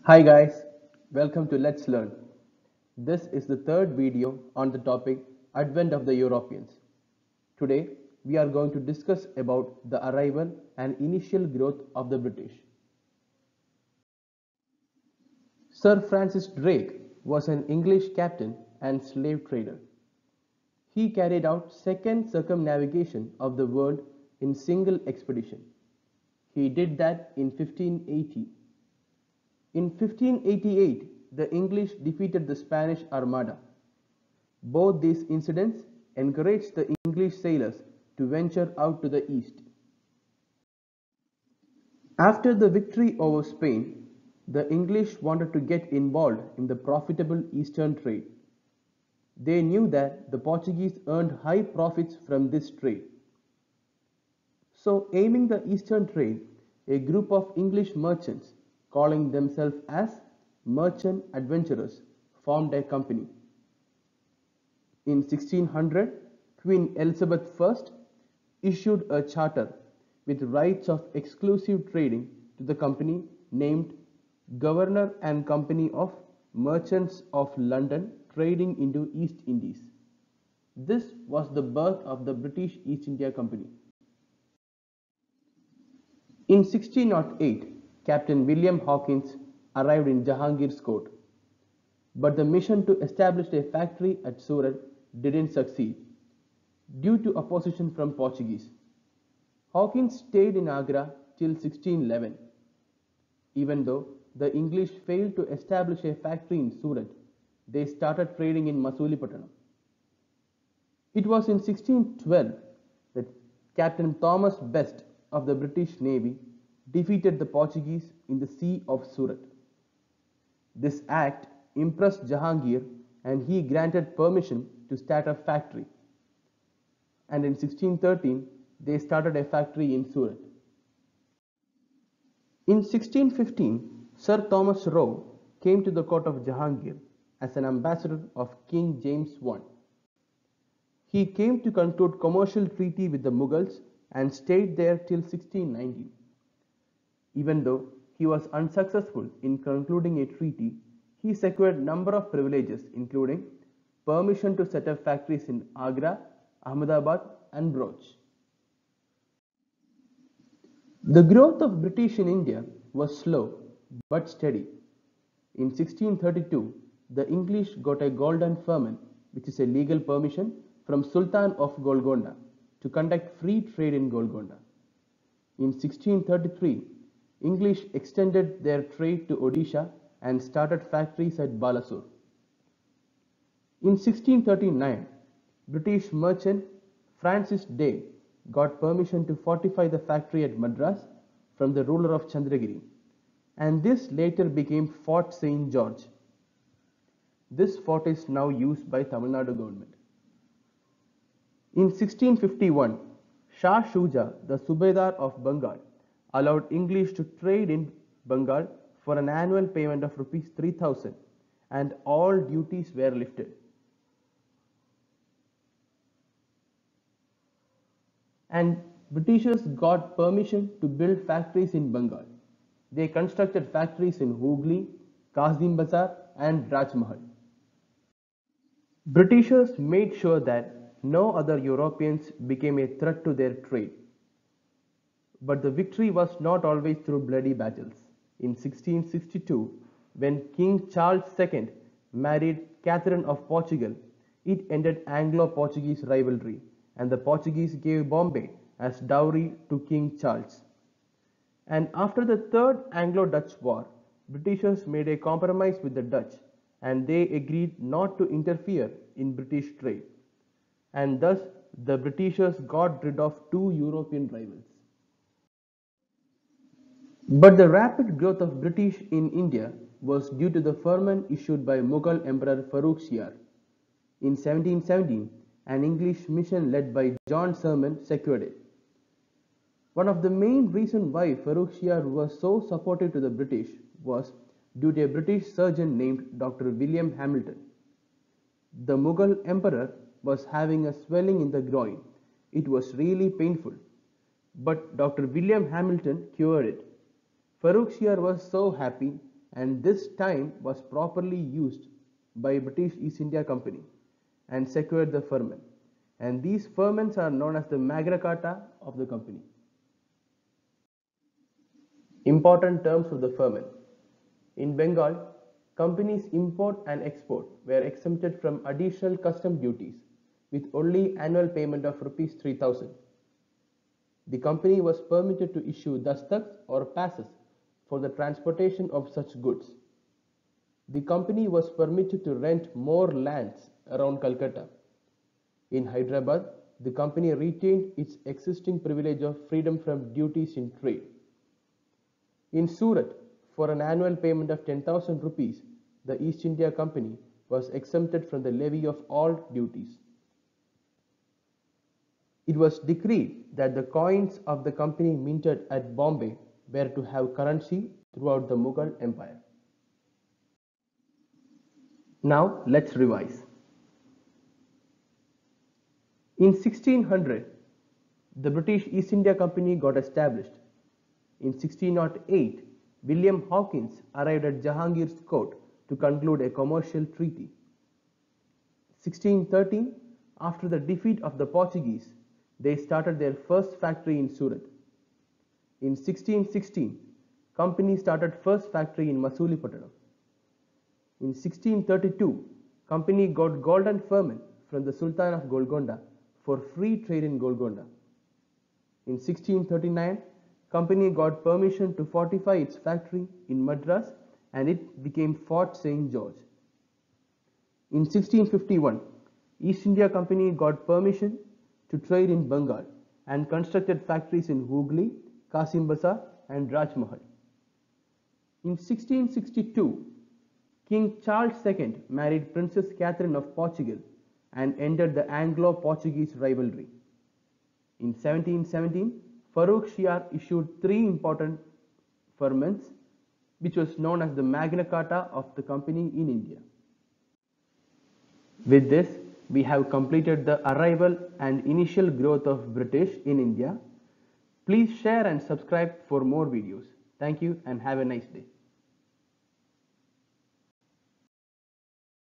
Hi guys, welcome to Let's Learn. This is the third video on the topic Advent of the Europeans. Today we are going to discuss about the arrival and initial growth of the British. Sir Francis Drake was an English captain and slave trader. He carried out second circumnavigation of the world in single expedition. He did that in 1580. In 1588, the English defeated the Spanish Armada. Both these incidents encouraged the English sailors to venture out to the east. After the victory over Spain, the English wanted to get involved in the profitable eastern trade. They knew that the Portuguese earned high profits from this trade. So, aiming the eastern trade, a group of English merchants, calling themselves as merchant adventurers, formed a company. In 1600, Queen Elizabeth I issued a charter with rights of exclusive trading to the company named Governor and Company of Merchants of London trading into East Indies. This was the birth of the British East India Company. In 1608, Captain William Hawkins arrived in Jahangir's court, but the mission to establish a factory at Surat didn't succeed due to opposition from Portuguese. Hawkins stayed in Agra till 1611. Even though the English failed to establish a factory in Surat, they started trading in Masulipatanam. It was in 1612 that Captain Thomas Best of the British Navy defeated the Portuguese in the Sea of Surat. This act impressed Jahangir and he granted permission to start a factory. And in 1613, they started a factory in Surat. In 1615, Sir Thomas Roe came to the court of Jahangir as an ambassador of King James I. He came to conclude commercial treaty with the Mughals and stayed there till 1619. Even though he was unsuccessful in concluding a treaty, he secured a number of privileges including permission to set up factories in Agra, Ahmedabad and Broch. The growth of British in India was slow but steady. In 1632, the English got a golden firman, which is a legal permission from Sultan of Golconda to conduct free trade in Golconda. In 1633, English extended their trade to Odisha and started factories at Balasore. In 1639, British merchant Francis Day got permission to fortify the factory at Madras from the ruler of Chandragiri, and this later became Fort St. George. This fort is now used by Tamil Nadu government. In 1651, Shah Shuja, the Subedar of Bengal, allowed English to trade in Bengal for an annual payment of rupees 3000 and all duties were lifted. And Britishers got permission to build factories in Bengal. They constructed factories in Hooghly, Kazim Bazar and Rajmahal. Britishers made sure that no other Europeans became a threat to their trade. But the victory was not always through bloody battles. In 1662, when King Charles II married Catherine of Portugal, it ended Anglo-Portuguese rivalry and the Portuguese gave Bombay as dowry to King Charles. And after the Third Anglo-Dutch War, Britishers made a compromise with the Dutch and they agreed not to interfere in British trade. And thus the Britishers got rid of two European rivals. But the rapid growth of British in India was due to the firman issued by Mughal Emperor Farrukh Shiar. In 1717, an English mission led by John Sherman secured it. One of the main reasons why Farrukh Shiar was so supportive to the British was due to a British surgeon named Dr. William Hamilton. The Mughal emperor was having a swelling in the groin. It was really painful. But Dr. William Hamilton cured it. Farrukh Shiar was so happy and this time was properly used by British East India Company and secured the firman. And these firmans are known as the Magna Carta of the company. Important terms of the firman. In Bengal, companies import and export were exempted from additional custom duties with only annual payment of Rs 3000. The company was permitted to issue dastaks or passes for the transportation of such goods. The company was permitted to rent more lands around Calcutta. In Hyderabad, the company retained its existing privilege of freedom from duties in trade. In Surat, for an annual payment of 10,000 rupees, the East India Company was exempted from the levy of all duties. It was decreed that the coins of the company minted at Bombay were to have currency throughout the Mughal Empire. Now let's revise. In 1600, the British East India Company got established. In 1608, William Hawkins arrived at Jahangir's court to conclude a commercial treaty. 1613, after the defeat of the Portuguese, they started their first factory in Surat. In 1616, company started first factory in Masulipatanam. In 1632, company got golden firman from the Sultan of Golconda for free trade in Golconda. In 1639, company got permission to fortify its factory in Madras and it became Fort St. George. In 1651, East India Company got permission to trade in Bengal and constructed factories in Hooghly, Kasim Bazar and Rajmahal. In 1662, King Charles II married Princess Catherine of Portugal and ended the Anglo-Portuguese rivalry. In 1717, Farrukh Shiar issued 3 important firmans, which was known as the Magna Carta of the company in India. With this, we have completed the arrival and initial growth of British in India. Please share and subscribe for more videos. Thank you and have a nice day.